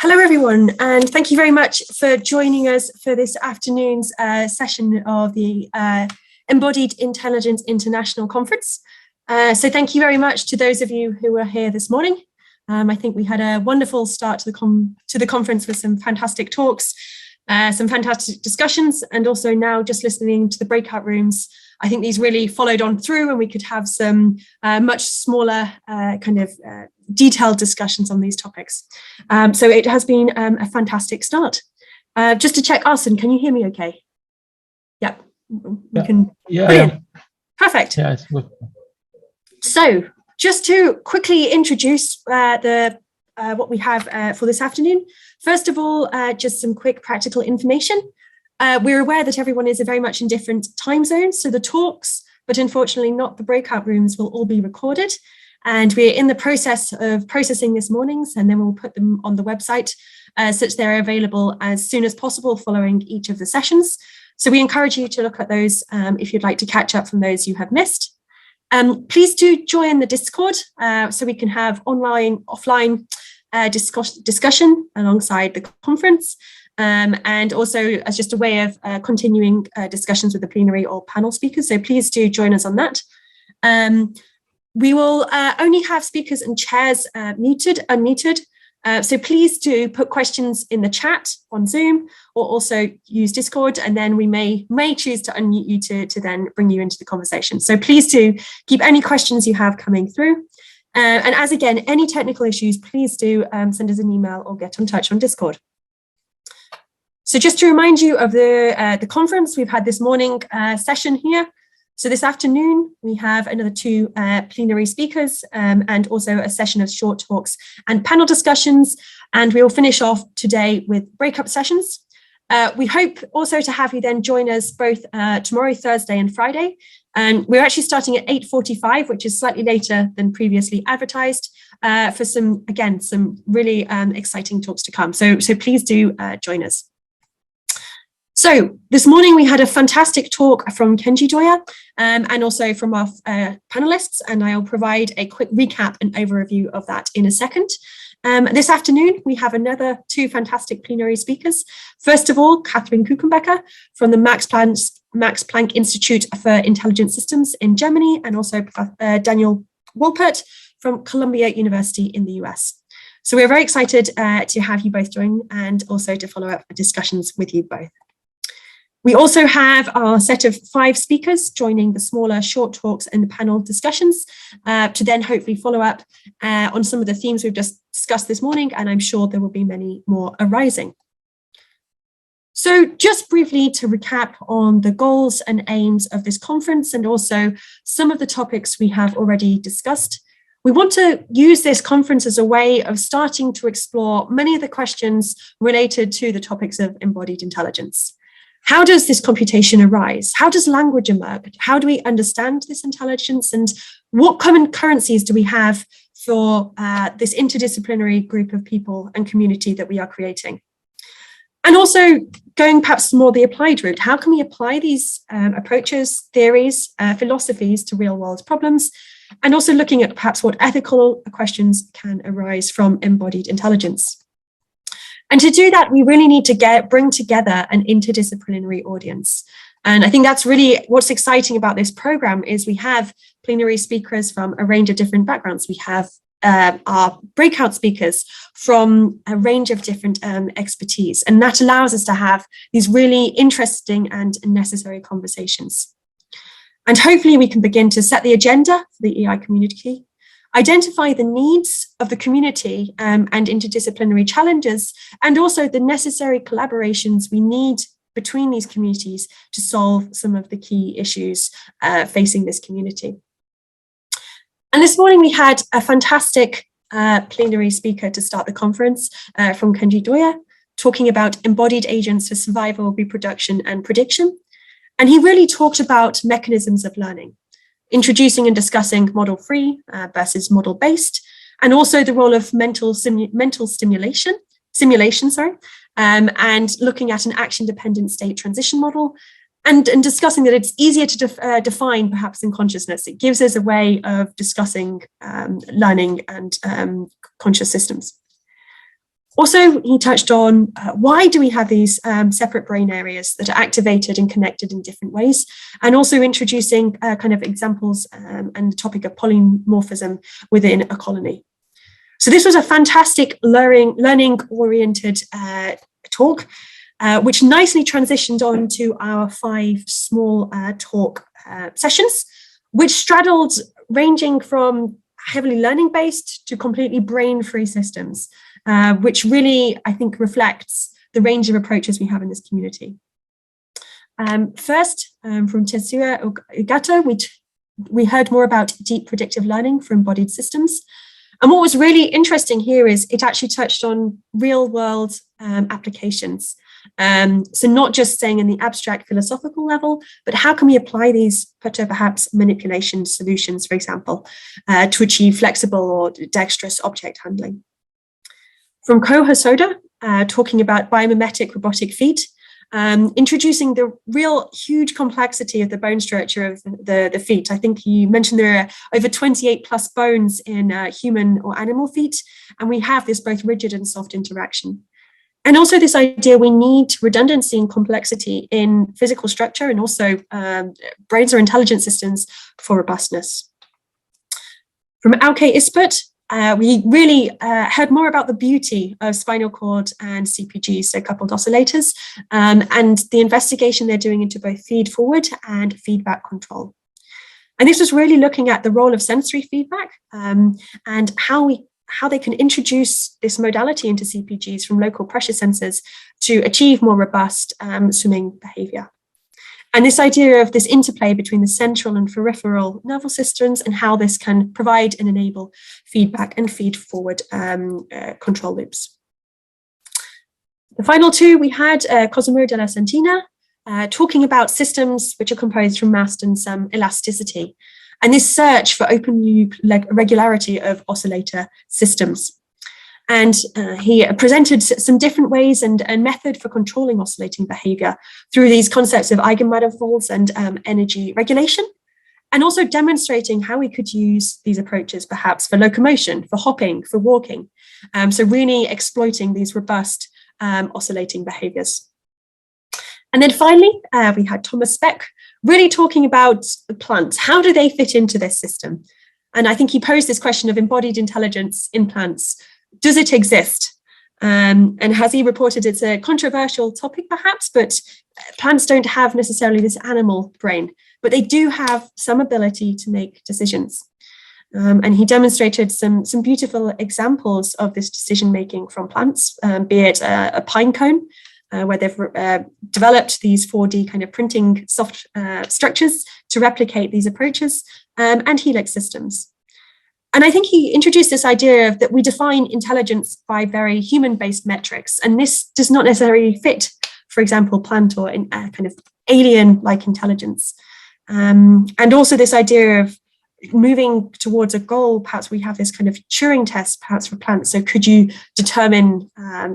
Hello, everyone, and thank you very much for joining us for this afternoon's session of the Embodied Intelligence International Conference. So thank you very much to those of you who were here this morning. I think we had a wonderful start to the conference with some fantastic talks, some fantastic discussions, and also now just listening to the breakout rooms. I think these really followed on through, and we could have some much smaller detailed discussions on these topics. So it has been a fantastic start. Just to check, Arsene, can you hear me okay? Yep. We can. Yeah. Perfect. Yeah, it's good. So just to quickly introduce what we have for this afternoon. First of all, just some quick practical information. We're aware that everyone is very much in different time zones, so the talks, but unfortunately not the breakout rooms, will all be recorded. And we're in the process of processing this morning's, and then we'll put them on the website such they're available as soon as possible following each of the sessions. So we encourage you to look at those if you'd like to catch up from those you have missed. Please do join the Discord so we can have online, offline discussion alongside the conference. And also as just a way of continuing discussions with the plenary or panel speakers. So please do join us on that. We will only have speakers and chairs unmuted. So please do put questions in the chat on Zoom or also use Discord, and then we may choose to unmute you to then bring you into the conversation. So please do keep any questions you have coming through. And as again, any technical issues, please do send us an email or get in touch on Discord. So just to remind you of the conference, we've had this morning session here. So this afternoon, we have another two plenary speakers and also a session of short talks and panel discussions. And we will finish off today with breakup sessions. We hope also to have you then join us both tomorrow, Thursday and Friday. And we're actually starting at 8:45, which is slightly later than previously advertised for some really exciting talks to come. So please do join us. So this morning we had a fantastic talk from Kenji Doya and also from our panelists, and I'll provide a quick recap and overview of that in a second. This afternoon we have another two fantastic plenary speakers. First of all, Catherine Kuchenbecker from the Max Planck Institute for Intelligent Systems in Germany, and also Daniel Wolpert from Columbia University in the US. So we're very excited to have you both join and also to follow up discussions with you both. We also have our set of 5 speakers joining the smaller short talks and panel discussions to then hopefully follow up on some of the themes we've just discussed this morning, and I'm sure there will be many more arising. So just briefly to recap on the goals and aims of this conference and also some of the topics we have already discussed. We want to use this conference as a way of starting to explore many of the questions related to the topics of embodied intelligence. How does this computation arise? How does language emerge? How do we understand this intelligence? And what common currencies do we have for this interdisciplinary group of people and community that we are creating? And also going perhaps more the applied route, how can we apply these approaches, theories, philosophies to real world problems? And also looking at perhaps what ethical questions can arise from embodied intelligence. And to do that, we really need to bring together an interdisciplinary audience. And I think that's really what's exciting about this program is we have plenary speakers from a range of different backgrounds. We have our breakout speakers from a range of different expertise. And that allows us to have these really interesting and necessary conversations. And hopefully we can begin to set the agenda for the EI community, identify the needs of the community and interdisciplinary challenges, and also the necessary collaborations we need between these communities to solve some of the key issues facing this community. And this morning we had a fantastic plenary speaker to start the conference from Kenji Doya, talking about embodied agents for survival, reproduction, and prediction. And he really talked about mechanisms of learning, introducing and discussing model-free versus model-based, and also the role of mental simulation, and looking at an action-dependent state transition model, and discussing that it's easier to define perhaps in consciousness. It gives us a way of discussing learning and conscious systems. Also, he touched on why do we have these separate brain areas that are activated and connected in different ways, and also introducing kind of examples and the topic of polymorphism within a colony. So this was a fantastic learning-oriented talk, which nicely transitioned on to our 5 small talk sessions, which straddled ranging from heavily learning-based to completely brain-free systems, which really, I think, reflects the range of approaches we have in this community. First, from Tetsuya Ogata, we heard more about deep predictive learning for embodied systems. And what was really interesting here is it actually touched on real-world applications. So not just saying in the abstract philosophical level, but how can we apply these to perhaps manipulation solutions, for example, to achieve flexible or dexterous object handling. From Ko Hosoda, talking about biomimetic robotic feet, introducing the real huge complexity of the bone structure of the feet. I think you mentioned there are over 28 plus bones in human or animal feet, and we have this both rigid and soft interaction. And also this idea we need redundancy and complexity in physical structure and also brains or intelligent systems for robustness. From Auke Ispert, we really heard more about the beauty of spinal cord and CPGs, so coupled oscillators, and the investigation they're doing into both feed forward and feedback control. And this was really looking at the role of sensory feedback and how they can introduce this modality into CPGs from local pressure sensors to achieve more robust swimming behavior. And this idea of this interplay between the central and peripheral nervous systems and how this can provide and enable feedback and feed forward control loops. The final 2, we had Cosimo della Santina talking about systems which are composed from mass and some elasticity, and this search for open loop regularity of oscillator systems. And he presented some different ways and method for controlling oscillating behavior through these concepts of eigenmanifolds and energy regulation, and also demonstrating how we could use these approaches perhaps for locomotion, for hopping, for walking. So really exploiting these robust oscillating behaviors. And then finally, we had Thomas Speck really talking about the plants. How do they fit into this system? And I think he posed this question of embodied intelligence in plants. Does it exist? And as he reported, it's a controversial topic perhaps, but plants don't have necessarily this animal brain, but they do have some ability to make decisions. And he demonstrated some beautiful examples of this decision-making from plants, be it a pine cone, where they've developed these 4D kind of printing soft structures to replicate these approaches, and helix systems. And I think he introduced this idea of that we define intelligence by very human-based metrics, and this does not necessarily fit, for example, plant or kind of alien-like intelligence. And also this idea of moving towards a goal, perhaps we have this kind of Turing test, perhaps for plants. So could you determine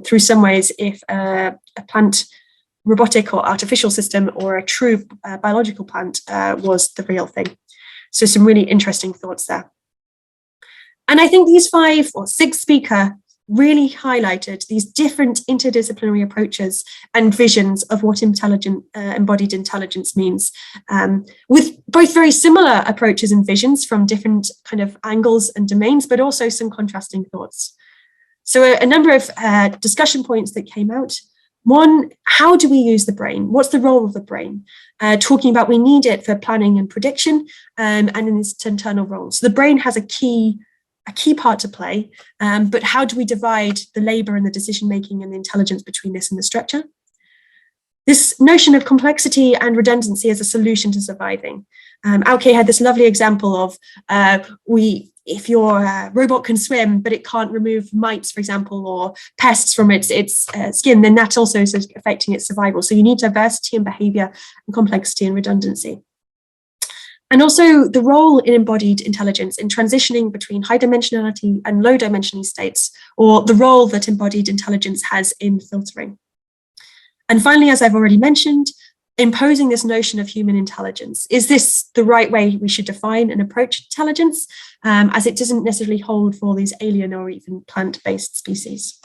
through some ways if a plant robotic or artificial system or a true biological plant was the real thing? So some really interesting thoughts there. And I think these 5 or 6 speakers really highlighted these different interdisciplinary approaches and visions of what embodied intelligence means, with both very similar approaches and visions from different kind of angles and domains, but also some contrasting thoughts. So a number of discussion points that came out. One, how do we use the brain? What's the role of the brain? Talking about we need it for planning and prediction, and in its internal role. So the brain has a key part to play, but how do we divide the labor and the decision-making and the intelligence between this and the structure? This notion of complexity and redundancy as a solution to surviving. Auke had this lovely example of if your robot can swim, but it can't remove mites, for example, or pests from its skin, then that's also affecting its survival. So you need diversity in behavior and complexity and redundancy. And also the role in embodied intelligence in transitioning between high dimensionality and low dimensionality states, or the role that embodied intelligence has in filtering. And finally, as I've already mentioned, imposing this notion of human intelligence. Is this the right way we should define and approach intelligence, as it doesn't necessarily hold for these alien or even plant-based species?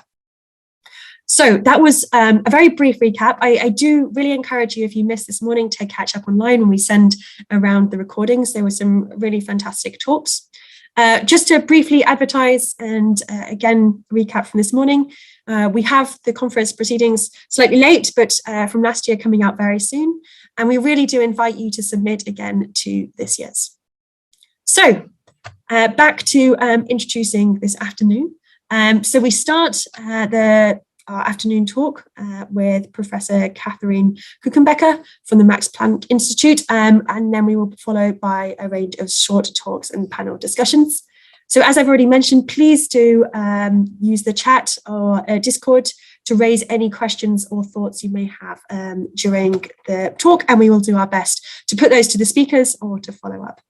So that was a very brief recap. I do really encourage you, if you missed this morning, to catch up online when we send around the recordings. There were some really fantastic talks. Just to briefly advertise and again recap from this morning, we have the conference proceedings slightly late, but from last year coming out very soon. And we really do invite you to submit again to this year's. So back to introducing this afternoon. So we start our afternoon talk with Professor Catherine Kuchenbecker from the Max Planck Institute, and then we will follow by a range of short talks and panel discussions. So as I've already mentioned, please do use the chat or Discord to raise any questions or thoughts you may have during the talk, and we will do our best to put those to the speakers or to follow up